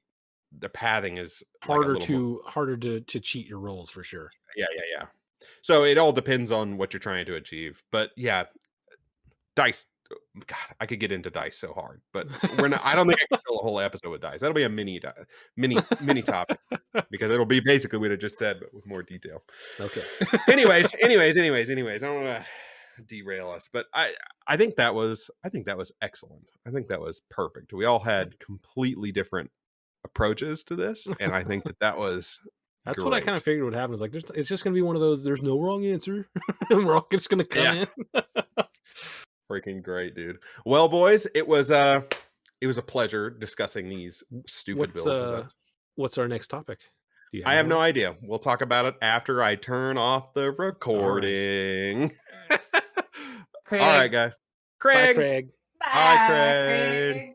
pathing is like a little harder to cheat your rolls for sure. yeah. So it all depends on what you're trying to achieve. But yeah, dice. God, I could get into dice so hard, but we're not. I don't think I can fill a whole episode with dice. That'll be a mini topic because it'll be basically what I just said, but with more detail. Okay. anyways. I don't want to derail us, but I think that was excellent. I think that was perfect. We all had completely different approaches to this, and I think that was That's great. what I kind of figured would happen. Is like it's just gonna be one of those. There's no wrong answer. We're all just gonna come in. Freaking great, dude. Well, boys, it was a pleasure discussing these stupid builds with us. What's our next topic? I have no idea. We'll talk about it after I turn off the recording. All right, guys. Craig. Bye, Craig. Bye, Craig.